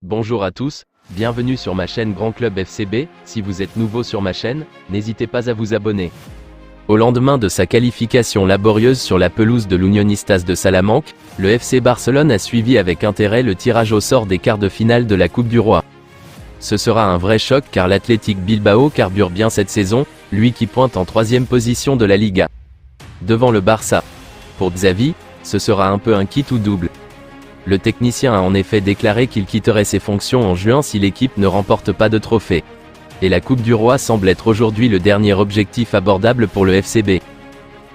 Bonjour à tous, bienvenue sur ma chaîne Grand Club FCB. Si vous êtes nouveau sur ma chaîne, n'hésitez pas à vous abonner. Au lendemain de sa qualification laborieuse sur la pelouse de l'Unionistas de Salamanque, le FC Barcelone a suivi avec intérêt le tirage au sort des quarts de finale de la Coupe du Roi. Ce sera un vrai choc car l'Athletic Bilbao carbure bien cette saison, lui qui pointe en 3e position de la Liga. Devant le Barça. Pour Xavi, ce sera un peu un kit ou double. Le technicien a en effet déclaré qu'il quitterait ses fonctions en juin si l'équipe ne remporte pas de trophée. Et la Coupe du Roi semble être aujourd'hui le dernier objectif abordable pour le FCB.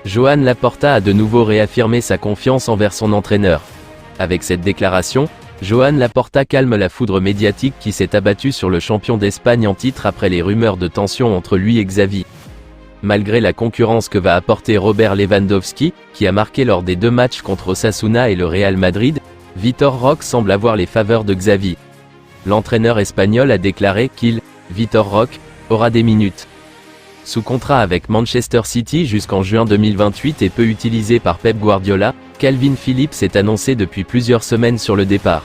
Joan Laporta a de nouveau réaffirmé sa confiance envers son entraîneur. Avec cette déclaration, Joan Laporta calme la foudre médiatique qui s'est abattue sur le champion d'Espagne en titre après les rumeurs de tension entre lui et Xavi. Malgré la concurrence que va apporter Robert Lewandowski, qui a marqué lors des 2 matchs contre Osasuna et le Real Madrid, Vitor Roque semble avoir les faveurs de Xavi. L'entraîneur espagnol a déclaré qu'il, Vitor Roque, aura des minutes. Sous contrat avec Manchester City jusqu'en juin 2028 et peu utilisé par Pep Guardiola, Calvin Phillips est annoncé depuis plusieurs semaines sur le départ.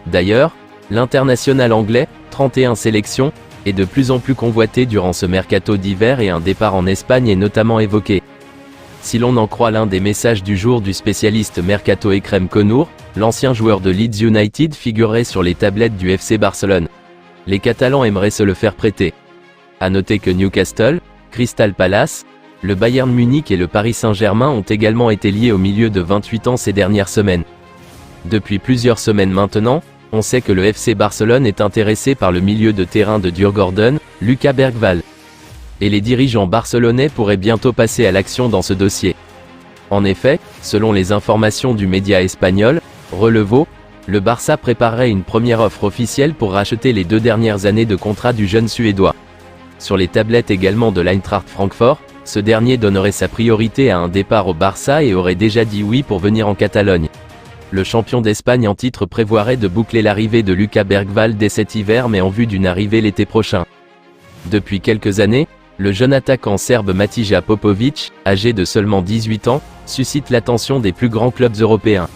D'ailleurs, l'international anglais, 31 sélections, est de plus en plus convoité durant ce mercato d'hiver et un départ en Espagne est notamment évoqué. Si l'on en croit l'un des messages du jour du spécialiste Mercato Ekrem Konour, l'ancien joueur de Leeds United figurerait sur les tablettes du FC Barcelone. Les Catalans aimeraient se le faire prêter. À noter que Newcastle, Crystal Palace, le Bayern Munich et le Paris Saint-Germain ont également été liés au milieu de 28 ans ces dernières semaines. Depuis plusieurs semaines maintenant, on sait que le FC Barcelone est intéressé par le milieu de terrain de Djurgården, Lucas Bergvall. Et les dirigeants barcelonais pourraient bientôt passer à l'action dans ce dossier. En effet, selon les informations du média espagnol, Relevo, le Barça préparerait une première offre officielle pour racheter les 2 dernières années de contrat du jeune Suédois. Sur les tablettes également de l'Eintracht Francfort, ce dernier donnerait sa priorité à un départ au Barça et aurait déjà dit oui pour venir en Catalogne. Le champion d'Espagne en titre prévoirait de boucler l'arrivée de Lucas Bergvall dès cet hiver mais en vue d'une arrivée l'été prochain. Depuis quelques années, le jeune attaquant serbe Matija Popovic, âgé de seulement 18 ans, suscite l'attention des plus grands clubs européens.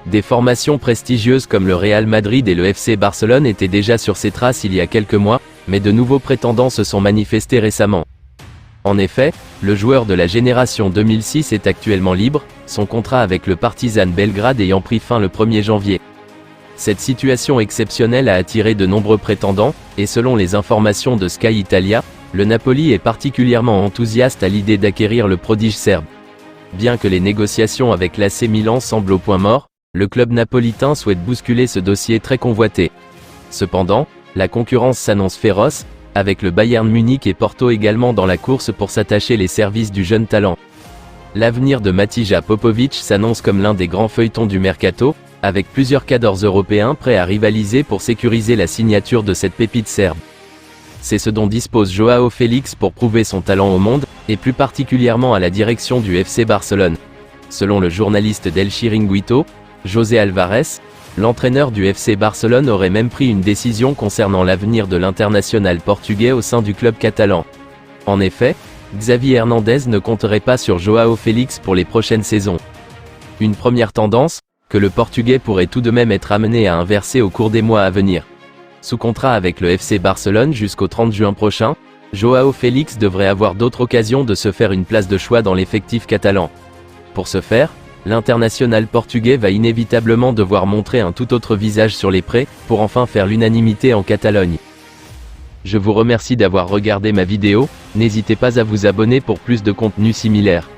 Des formations prestigieuses comme le Real Madrid et le FC Barcelone étaient déjà sur ses traces il y a quelques mois, mais de nouveaux prétendants se sont manifestés récemment. En effet, le joueur de la génération 2006 est actuellement libre, son contrat avec le Partizan Belgrade ayant pris fin le 1er janvier. Cette situation exceptionnelle a attiré de nombreux prétendants, et selon les informations de Sky Italia, le Napoli est particulièrement enthousiaste à l'idée d'acquérir le prodige serbe. Bien que les négociations avec l'AC Milan semblent au point mort, le club napolitain souhaite bousculer ce dossier très convoité. Cependant, la concurrence s'annonce féroce, avec le Bayern Munich et Porto également dans la course pour s'attacher les services du jeune talent. L'avenir de Matija Popovic s'annonce comme l'un des grands feuilletons du mercato, avec plusieurs cadors européens prêts à rivaliser pour sécuriser la signature de cette pépite serbe. C'est ce dont dispose Joao Félix pour prouver son talent au monde, et plus particulièrement à la direction du FC Barcelone. Selon le journaliste d'El Chiringuito, José Alvarez, l'entraîneur du FC Barcelone aurait même pris une décision concernant l'avenir de l'international portugais au sein du club catalan. En effet, Xavi Hernandez ne compterait pas sur Joao Félix pour les prochaines saisons. Une première tendance, que le Portugais pourrait tout de même être amené à inverser au cours des mois à venir. Sous contrat avec le FC Barcelone jusqu'au 30 juin prochain, Joao Félix devrait avoir d'autres occasions de se faire une place de choix dans l'effectif catalan. Pour ce faire, l'international portugais va inévitablement devoir montrer un tout autre visage sur les prêts, pour enfin faire l'unanimité en Catalogne. Je vous remercie d'avoir regardé ma vidéo, n'hésitez pas à vous abonner pour plus de contenu similaire.